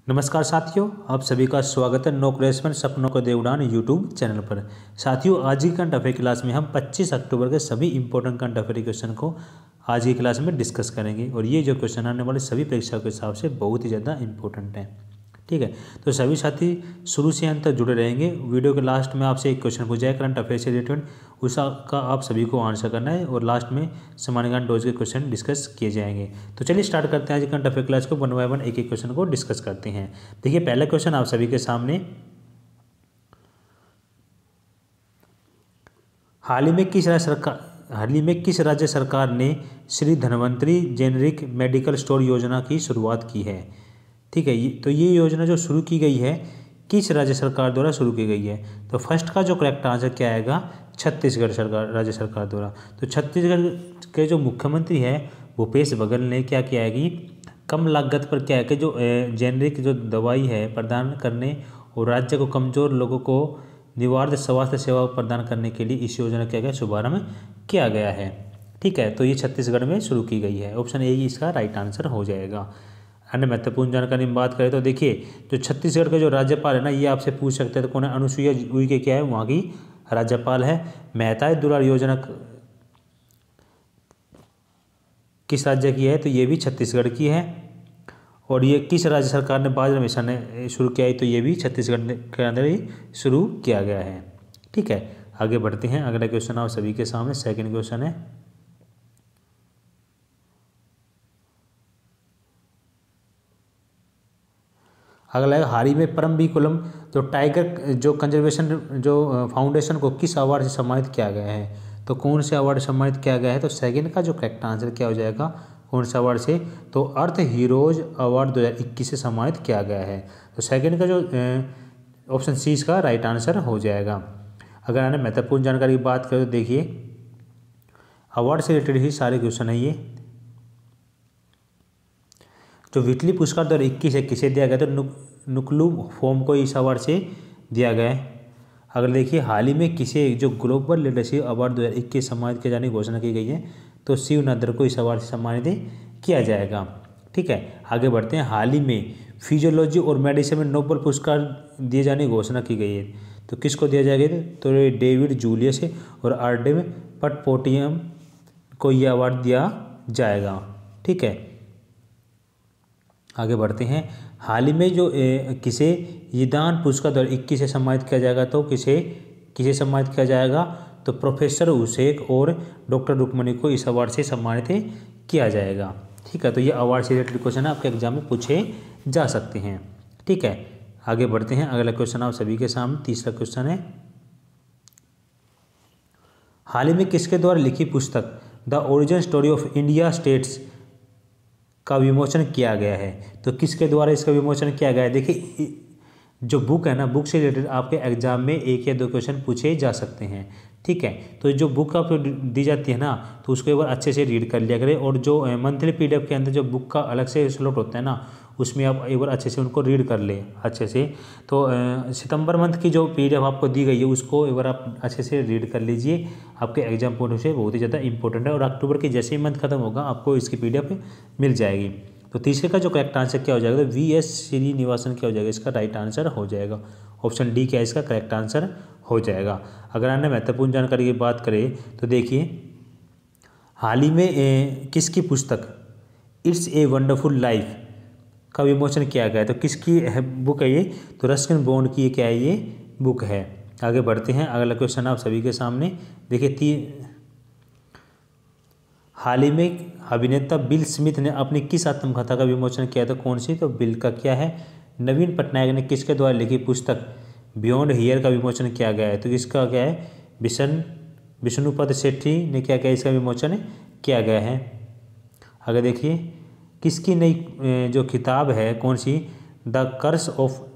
नमस्कार साथियों, आप सभी का स्वागत है नौकरेशन सपनों को दे उड़ान यूट्यूब चैनल पर। साथियों, आज की करंट अफेयर क्लास में हम 25 अक्टूबर के सभी इंपॉर्टेंट करंट अफेयर क्वेश्चन को आज की क्लास में डिस्कस करेंगे और ये जो क्वेश्चन आने वाले सभी परीक्षाओं के हिसाब से बहुत ही ज़्यादा इंपॉर्टेंट है। ठीक है, तो सभी साथी शुरू से अंत तक जुड़े रहेंगे। वीडियो के लास्ट में आपसे एक क्वेश्चन पूछा है करंट अफेयर से रिलेटेड, उसका आप सभी को आंसर करना है और लास्ट में सामान्य ज्ञान डोज के क्वेश्चन डिस्कस किए जाएंगे। तो चलिए स्टार्ट करते हैं आज करंट अफेयर क्लास को। वन बाय वन एक एक क्वेश्चन को डिस्कस करते हैं। देखिए, पहला क्वेश्चन आप सभी के सामने, हाल ही में किस राज्य सरकार ने Shri Dhanvantari generic medical store योजना की शुरुआत की है। ठीक है, तो ये योजना जो शुरू की गई है किस राज्य सरकार द्वारा शुरू की गई है। तो फर्स्ट का जो करेक्ट आंसर क्या आएगा, छत्तीसगढ़ सरकार, राज्य सरकार द्वारा। तो छत्तीसगढ़ के जो मुख्यमंत्री है भूपेश बघेल ने क्या किया है कि कम लागत पर क्या है कि जो जेनेरिक जो दवाई है प्रदान करने और राज्य को कमज़ोर लोगों को निवारक स्वास्थ्य सेवा प्रदान करने के लिए इस योजना का शुभारंभ किया गया है। ठीक है, तो ये छत्तीसगढ़ में शुरू की गई है। ऑप्शन ए इसका राइट आंसर हो जाएगा। अन्य महत्वपूर्ण जानकारी में बात करें तो देखिए, जो छत्तीसगढ़ के जो राज्यपाल है ना, ये आपसे पूछ सकते हैं तो कौन है, अनुसुईया उइके क्या है, वहाँ की राज्यपाल है। मेहताज दुलार योजना किस राज्य की है, तो ये भी छत्तीसगढ़ की है। और ये किस राज्य सरकार ने बाल मिशन ने शुरू किया है, तो ये भी छत्तीसगढ़ के अंदर ही शुरू किया गया है। ठीक है, आगे बढ़ते हैं। अगला क्वेश्चन आप सभी के सामने सेकंड क्वेश्चन है, अगला है हाल ही में परम्बिकुलम जो टाइगर जो कंजर्वेशन जो फाउंडेशन को किस अवार्ड से सम्मानित किया गया है। तो कौन से अवार्ड से सम्मानित किया गया है, तो सेकंड का जो करेक्ट आंसर क्या हो जाएगा, कौन से अवार्ड से, तो अर्थ हीरोज अवार्ड 2021 से सम्मानित किया गया है। तो सेकंड का जो ऑप्शन सी इसका राइट आंसर हो जाएगा। अगर आने महत्वपूर्ण जानकारी की बात करें तो देखिए, अवार्ड से रिलेटेड ही सारे क्वेश्चन है। ये जो वीकली पुरस्कार 2021 है किसे दिया गया, तो नुकलू फॉर्म को इस अवार्ड से दिया गया है। अगर देखिए, हाल ही में किसे जो ग्लोबल लीडरशिप अवार्ड 2021 सम्मानित किए जाने की घोषणा की गई है, तो शिव नदर को इस अवार्ड से सम्मानित किया जाएगा। ठीक है, आगे बढ़ते हैं। हाल ही में फिजियोलॉजी और मेडिसिन में नोबेल पुरस्कार दिए जाने की घोषणा की गई है, तो किसको दिया जाएगा, तो डेविड जूलियस और आर्डेम पटपोटियम को यह अवार्ड दिया जाएगा। ठीक है, आगे बढ़ते हैं। हाल ही में जो किसे यिदान पुरस्कार 2021 से सम्मानित किया जाएगा, तो किसे सम्मानित किया जाएगा, तो प्रोफेसर हुसैन और डॉक्टर रुक्मणी को इस अवार्ड से सम्मानित किया जाएगा। ठीक है, तो ये अवार्ड से रिलेटेड क्वेश्चन आपके एग्जाम में पूछे जा सकते हैं। ठीक है, आगे बढ़ते हैं। अगला क्वेश्चन आप सभी के सामने तीसरा क्वेश्चन है, हाल ही में किसके द्वारा लिखी पुस्तक the origin story of India states का विमोचन किया गया है। तो किसके द्वारा इसका विमोचन किया गया है। देखिए, जो बुक है ना, बुक से रिलेटेड आपके एग्जाम में एक या दो क्वेश्चन पूछे जा सकते हैं। ठीक है, तो जो बुक आपको दी जाती है ना, तो उसको एक बार अच्छे से रीड कर लिया करें। और जो मंथली पीडीएफ के अंदर जो बुक का अलग से स्लॉट होता है ना, उसमें आप एक बार अच्छे से उनको रीड कर लें अच्छे से। तो सितंबर मंथ की जो पीडीएफ आपको दी गई है उसको एक बार आप अच्छे से रीड कर लीजिए, आपके एग्जाम पॉइंट से बहुत ही ज़्यादा इंपॉर्टेंट है। और अक्टूबर की जैसे ही मंथ खत्म होगा आपको इसकी पीडीएफ मिल जाएगी। तो तीसरे का जो करेक्ट आंसर क्या हो जाएगा, तो वी.एस. श्रीनिवासन क्या हो जाएगा, इसका राइट आंसर हो जाएगा। ऑप्शन डी क्या है, इसका करेक्ट आंसर हो जाएगा। अगर अन्य महत्वपूर्ण जानकारी की बात करें तो देखिए, हाल ही में किसकी पुस्तक इट्स ए वंडरफुल लाइफ का विमोचन किया गया है। तो किसकी बुक है ये, तो रस्किन बॉन्ड की क्या है, ये बुक है। आगे बढ़ते हैं। अगला क्वेश्चन आप सभी के सामने देखिए, हाल ही में अभिनेता बिल स्मिथ ने अपनी किस आत्मकथा का विमोचन किया था, कौन सी, तो बिल का क्या है, नवीन पटनायक ने किसके द्वारा लिखी पुस्तक बियॉन्ड हियर का विमोचन किया गया है। तो इसका क्या है, विष्णुपद शेट्टी ने क्या किया, इसका विमोचन किया गया है। अगर देखिए, किसकी नई जो किताब है, कौन सी, द कर्स ऑफ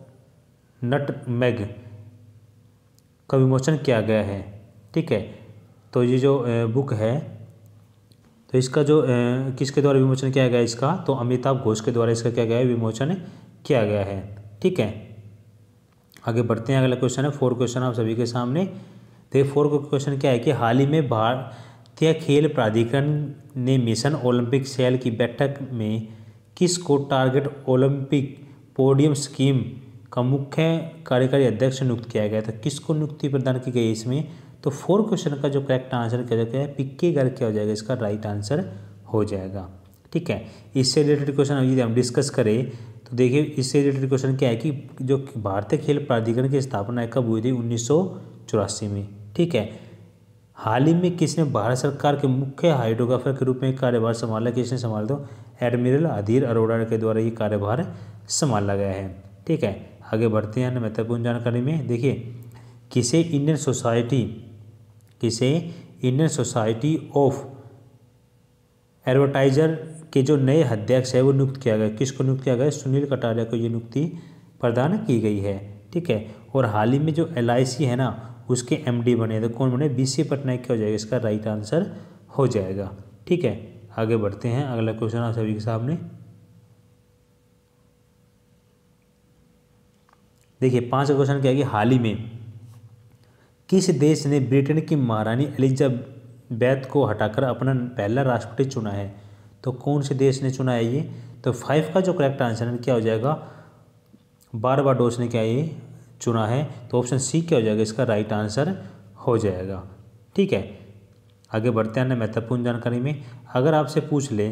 नटमेग का विमोचन किया गया है। ठीक है, तो ये जो बुक है, तो इसका जो किसके द्वारा विमोचन किया गया इसका, तो अमिताभ घोष के द्वारा इसका क्या गया है, विमोचन किया गया है। ठीक है, आगे बढ़ते हैं। अगला क्वेश्चन है फोर्थ क्वेश्चन आप सभी के सामने। देखिए, फोर्थ क्वेश्चन क्या है कि हाल ही में भारतीय खेल प्राधिकरण ने मिशन ओलंपिक सेल की बैठक में किस को टारगेट ओलंपिक पोडियम स्कीम का मुख्य कार्यकारी अध्यक्ष नियुक्त किया गया था। किसको नियुक्ति प्रदान की गई इसमें? तो 4 क्वेश्चन का जो करेक्ट आंसर किया जाएगा पिक्के घर क्या हो जाएगा, इसका राइट आंसर हो जाएगा। ठीक है, इससे रिलेटेड क्वेश्चन यदि हम डिस्कस करें तो देखिए इससे रिलेटेड क्वेश्चन क्या है कि जो भारतीय खेल प्राधिकरण की स्थापना कब हुई थी? 1984 में। ठीक है, हाल ही में किसने भारत सरकार के मुख्य हाइड्रोग्राफर के रूप में कार्यभार संभाला? किसने संभाला? तो एडमिरल अधीर अरोड़ा के द्वारा ये कार्यभार संभाला गया है। ठीक है, आगे बढ़ते हैं महत्वपूर्ण जानकारी में। देखिए किसे इंडियन सोसाइटी ऑफ एडवर्टाइजर के जो नए अध्यक्ष है वो नियुक्त किया गया। किसको नियुक्त किया गया? सुनील कटारिया को ये नियुक्ति प्रदान की गई है। ठीक है, और हाल ही में जो LIC है ना उसके MD बने, तो कौन बने? BC पटनायक क्या हो जाएगा? इसका राइट आंसर हो जाएगा। ठीक है, आगे बढ़ते हैं। अगला क्वेश्चन आप सभी के सामने देखिए 5 क्वेश्चन क्या है कि हाल ही में किस देश ने ब्रिटेन की महारानी एलिजाबेथ को हटाकर अपना पहला राष्ट्रपति चुना है? तो कौन से देश ने चुना है ये? तो 5 का जो करेक्ट आंसर है क्या हो जाएगा? बारबाडोस ने क्या ये चुना है? तो ऑप्शन C क्या हो जाएगा? इसका राइट आंसर हो जाएगा। ठीक है, आगे बढ़ते हैं महत्वपूर्ण जानकारी में। अगर आपसे पूछ ले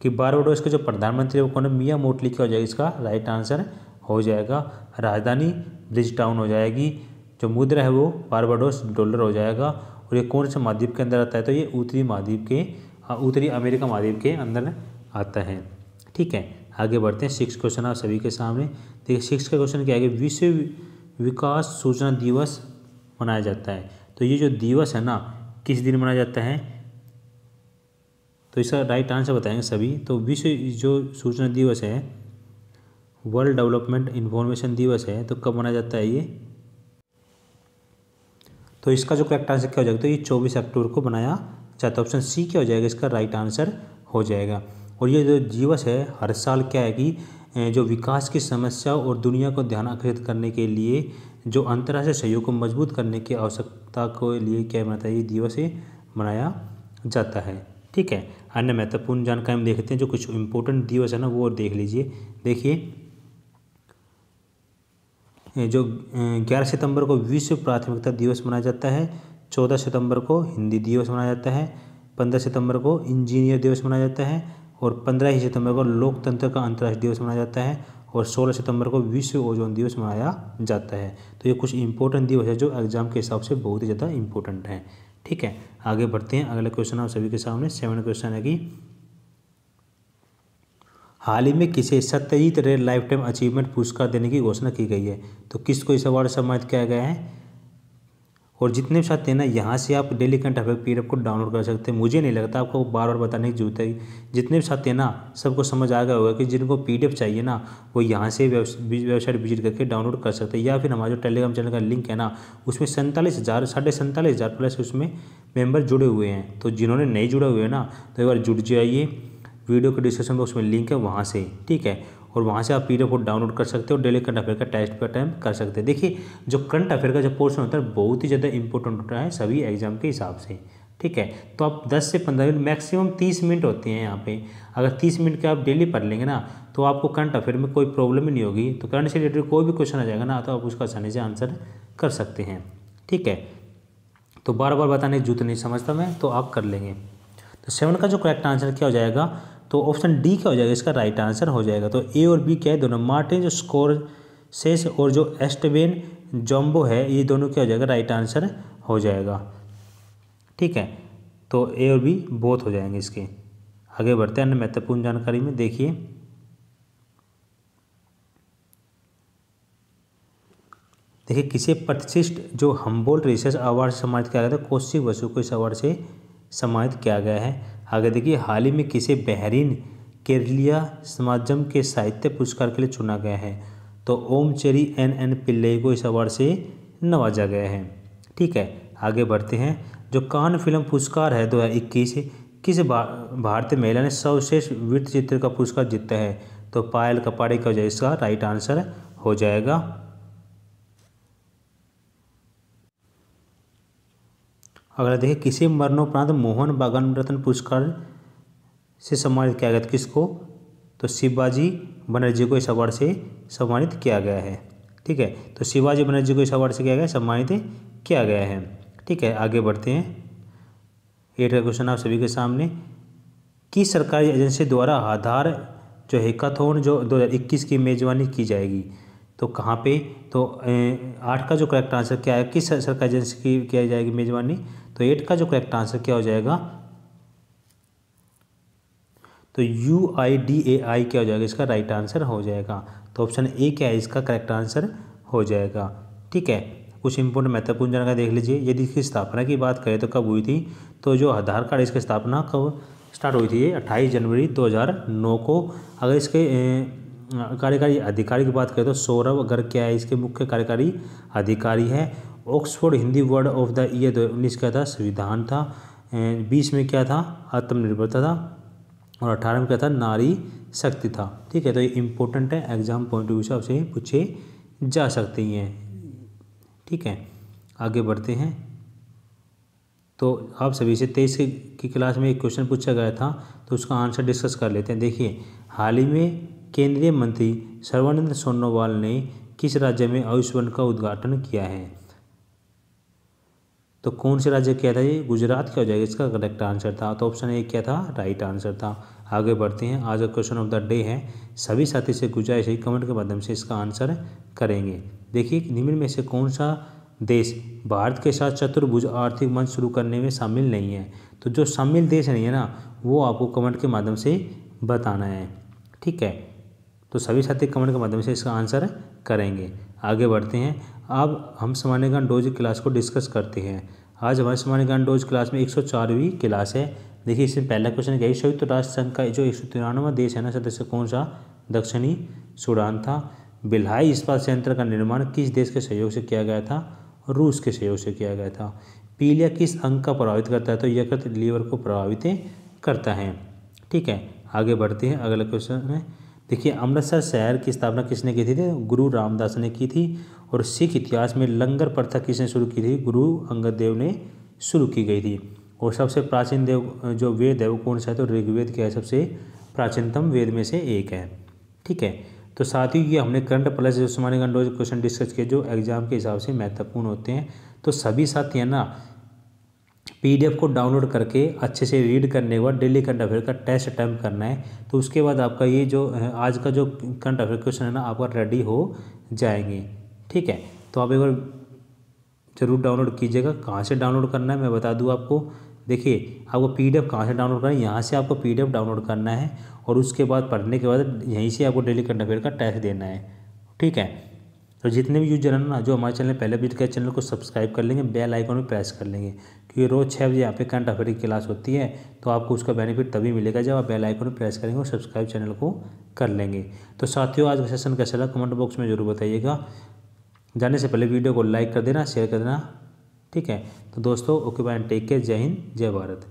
कि बारबाडोस के जो प्रधानमंत्री है वो कौन है? मिया मोटली क्या हो जाएगा? इसका राइट आंसर हो जाएगा। राजधानी ब्रिजटाउन हो जाएगी। जो मुद्रा है वो बारबाडोस डॉलर हो जाएगा। और ये कौन से महाद्वीप के अंदर आता है? तो ये उत्तरी अमेरिका महाद्वीप के अंदर आता है। ठीक है, आगे बढ़ते हैं। 6 क्वेश्चन आप सभी के सामने देखिए। 6 का क्वेश्चन क्या है कि विश्व विकास सूचना दिवस मनाया जाता है। तो ये जो दिवस है ना किस दिन मनाया जाता है? तो इसका राइट आंसर बताएंगे सभी। तो विश्व जो सूचना दिवस है, वर्ल्ड डेवलपमेंट इंफॉर्मेशन दिवस है, तो कब मनाया जाता है ये? तो इसका जो करेक्ट आंसर क्या हो जाएगा? तो ये 24 अक्टूबर को मनाया जाता है। ऑप्शन C क्या हो जाएगा? इसका राइट आंसर हो जाएगा। और ये जो दिवस है हर साल क्या है कि जो विकास की समस्या और दुनिया को ध्यान आकर्षित करने के लिए जो अंतर्राष्ट्रीय सहयोग को मजबूत करने की आवश्यकता को लिए क्या मनाता है? ये दिवस मनाया जाता है। ठीक है, अन्य महत्वपूर्ण जानकारी हम देखते हैं। जो कुछ इंपॉर्टेंट दिवस है ना वो देख लीजिए। देखिए जो 11 सितंबर को विश्व प्राथमिकता दिवस मनाया जाता है। 14 सितंबर को हिंदी दिवस मनाया जाता है। 15 सितंबर को इंजीनियर दिवस मनाया जाता है। और 15 सितंबर को लोकतंत्र का अंतर्राष्ट्रीय दिवस मनाया जाता है। और 16 सितंबर को विश्व ओजोन दिवस मनाया जाता है। तो ये कुछ इंपॉर्टेंट दिवस है जो एग्जाम के हिसाब से बहुत ही ज़्यादा इंपॉर्टेंट है। ठीक है, आगे बढ़ते हैं। अगला क्वेश्चन आप सभी के सामने 7 क्वेश्चन है कि हाल ही में किसे सत्यजीत रे लाइफ टाइम अचीवमेंट पुरस्कार देने की घोषणा की गई है? तो किसको इस अवार्ड सम्मानित किया गया है? और जितने भी साथी हैं ना यहाँ से आप डेली करंट अफेयर PDF को डाउनलोड कर सकते हैं। मुझे नहीं लगता आपको बार बार बताने की जरूरत है। जितने भी साथी हैं ना सबको समझ आ गया होगा कि जिनको PDF चाहिए ना वो यहाँ से वेबसाइट विजिट करके डाउनलोड कर सकते हैं। या फिर हमारा जो टेलीग्राम चैनल का लिंक है ना उसमें 47,000 प्लस उसमें मेंबर जुड़े हुए हैं। तो जिन्होंने नहीं जुड़े हुए हैं ना तो एक बार जुड़ जाइए। वीडियो के डिस्क्रिप्शन बॉक्स में लिंक है वहाँ से। ठीक है, और वहाँ से आप PDF को डाउनलोड कर सकते हो। डेली करंट अफेयर का टेस्ट पे अटेम्प्ट कर सकते हैं। देखिए जो करंट अफेयर का जो पोर्शन होता है बहुत ही ज़्यादा इंपॉर्टेंट होता है सभी एग्जाम के हिसाब से। ठीक है, तो आप 10 से 15 मिनट मैक्सिमम 30 मिनट होते हैं यहाँ पे। अगर 30 मिनट के आप डेली पढ़ लेंगे ना तो आपको करंट अफेयर में कोई प्रॉब्लम ही नहीं होगी। तो करंट से रिलेटेड कोई भी क्वेश्चन आ जाएगा ना तो आप उसका आसानी से आंसर कर सकते हैं। ठीक है, तो बार बार बताने की जरूरत नहीं समझता मैं, तो आप कर लेंगे। तो 7 का जो करेक्ट आंसर क्या हो जाएगा? तो ऑप्शन D क्या हो जाएगा? इसका राइट आंसर हो जाएगा। तो A और B क्या है? दोनों मार्टिन जो स्कोरसेस और जो एस्टेबेन जॉम्बो है ये दोनों क्या हो जाएगा? राइट आंसर हो जाएगा। ठीक है, तो A और B बोथ हो जाएंगे इसके। आगे बढ़ते हैं अन्य महत्वपूर्ण जानकारी में। देखिए किसे प्रतिष्ठित जो हम्बोल्ट रिसर्च अवार्ड से सम्मानित किया गया था? कौशिक बसु को इस अवार्ड से सम्मानित किया गया है। आगे देखिए हाल ही में किसे बहरीन केरलिया समाजम के साहित्य पुरस्कार के लिए चुना गया है? तो ओमचेरी NN पिल्लई को इस अवार्ड से नवाजा गया है। ठीक है, आगे बढ़ते हैं। जो कान फिल्म पुरस्कार है 2021 किस भारतीय महिला ने सर्वश्रेष्ठ वृत्त चित्र का पुरस्कार जीता है? तो पायल कपाड़े का इसका राइट आंसर हो जाएगा। अगला देखिए किसे मरणोपरांत मोहन बागान रत्न पुरस्कार से सम्मानित किया गया था? किसको? तो शिवाजी बनर्जी को इस अवार्ड से सम्मानित किया गया है। ठीक है, तो शिवाजी बनर्जी को इस अवार्ड से किया गया, सम्मानित किया गया है। ठीक है, आगे बढ़ते हैं। 8 का क्वेश्चन आप सभी के सामने, किस सरकारी एजेंसी द्वारा आधार जो हैकाथॉन जो 2021 की मेजबानी की जाएगी? तो कहाँ पे? तो 8 का जो करेक्ट आंसर क्या है, किस सरकारी एजेंसी की किया जाएगी मेजबानी? तो 8 का जो करेक्ट आंसर क्या हो जाएगा? तो UIDAI क्या हो जाएगा? इसका राइट आंसर हो जाएगा। तो ऑप्शन ए क्या है इसका करेक्ट आंसर हो जाएगा। ठीक है, कुछ इंपॉर्टेंट महत्वपूर्ण जानकारी देख लीजिए। यदि इसकी स्थापना की बात करें तो कब हुई थी? तो जो आधार कार्ड इसकी स्थापना कब स्टार्ट हुई थी? 28 जनवरी 2009 को। अगर इसके कार्यकारी अधिकारी की बात करें तो सौरभ गर्ग क्या है इसके मुख्य कार्यकारी अधिकारी है। Oxford Hindi word of the year 2019 क्या था? संविधान था। 20 में क्या था? आत्मनिर्भरता था। और 18 में क्या था? नारी शक्ति था। ठीक है, तो ये इंपॉर्टेंट है, एग्जाम पॉइंट ऑफ व्यू से आपसे पूछे जा सकती हैं। ठीक है, आगे बढ़ते हैं। तो आप सभी से 23 की क्लास में एक क्वेश्चन पूछा गया था, तो उसका आंसर डिस्कस कर लेते हैं। देखिए, हाल ही में केंद्रीय मंत्री सर्बानंद सोनोवाल ने किस राज्य में आयुष्मान का उद्घाटन किया है? तो कौन से राज्य किया था ये? गुजरात क्या हो जाएगा इसका करेक्ट आंसर था। तो ऑप्शन ए क्या था? राइट आंसर था। आगे बढ़ते हैं। आज का क्वेश्चन ऑफ द डे है, सभी साथी से गुजारिश है कमेंट के माध्यम से इसका आंसर करेंगे। देखिए, निम्न में से कौन सा देश भारत के साथ चतुर्भुज आर्थिक मंच शुरू करने में शामिल नहीं है? तो जो शामिल देश नहीं है ना, वो आपको कमेंट के माध्यम से बताना है। ठीक है, तो सभी साथी कमेंट के माध्यम से इसका आंसर करेंगे। आगे बढ़ते हैं। अब हम सामान्य ज्ञान डोज क्लास को डिस्कस करते हैं। आज हमारे सामान्य ज्ञान डोज क्लास में 104वीं क्लास है। देखिए, इसमें पहला क्वेश्चन क्या है? संयुक्त राष्ट्र संघ का जो 193वां देश है ना सदस्य कौन सा? दक्षिणी सूडान था। भिलाई इस्पात संयंत्र का निर्माण किस देश के सहयोग से किया गया था? रूस के सहयोग से किया गया था। पीलिया किस अंग का प्रभावित करता है? तो यकृत लीवर को प्रभावित करता है। ठीक है, आगे बढ़ते हैं। अगला क्वेश्चन है, देखिए, अमृतसर शहर की स्थापना किसने की थी? गुरु रामदास ने की थी। और सिख इतिहास में लंगर प्रथा किसने शुरू की थी? गुरु अंगद देव ने शुरू की गई थी। और सबसे प्राचीन देव जो वेद है वो कौन सा है? तो ऋग्वेद क्या है? सबसे प्राचीनतम वेद में से एक है। ठीक है, तो साथ ही ये हमने करंट प्लस जो सामान्य ज्ञान डोज क्वेश्चन डिस्कस किए जो एग्जाम के हिसाब से महत्वपूर्ण होते हैं। तो सभी साथी है ना, PDF को डाउनलोड करके अच्छे से रीड करने के बाद डेली करंट अफेयर का टेस्ट अटैम्प्ट करना है। तो उसके बाद आपका ये जो आज का जो करंट अफेयर क्वेश्चन है ना, आपका रेडी हो जाएंगे। ठीक है, तो आप एक बार जरूर डाउनलोड कीजिएगा। कहाँ से डाउनलोड करना है मैं बता दूँ आपको। देखिए, आपको PDF कहाँ से डाउनलोड करना है? यहाँ से आपको PDF डाउनलोड करना है और उसके बाद पढ़ने के बाद यहीं से आपको डेली करंट अफेयर का टेस्ट देना है। ठीक है, तो जितने भी यूजर हैं ना जो हमारे चैनल पहले विजिट किया, चैनल को सब्सक्राइब कर लेंगे, बेल आइकन में प्रेस कर लेंगे, क्योंकि रोज़ 6 बजे यहाँ पे करंट अफेयर की क्लास होती है। तो आपको उसका बेनिफिट तभी मिलेगा जब आप बेल आइकन में प्रेस करेंगे और सब्सक्राइब चैनल को कर लेंगे। तो साथियों, आज का सेशन कैसा लगा कमेंट बॉक्स में जरूर बताइएगा। जाने से पहले वीडियो को लाइक कर देना, शेयर कर देना। ठीक है, तो दोस्तों, ओके बाय, टेक केयर, जय हिंद, जय भारत।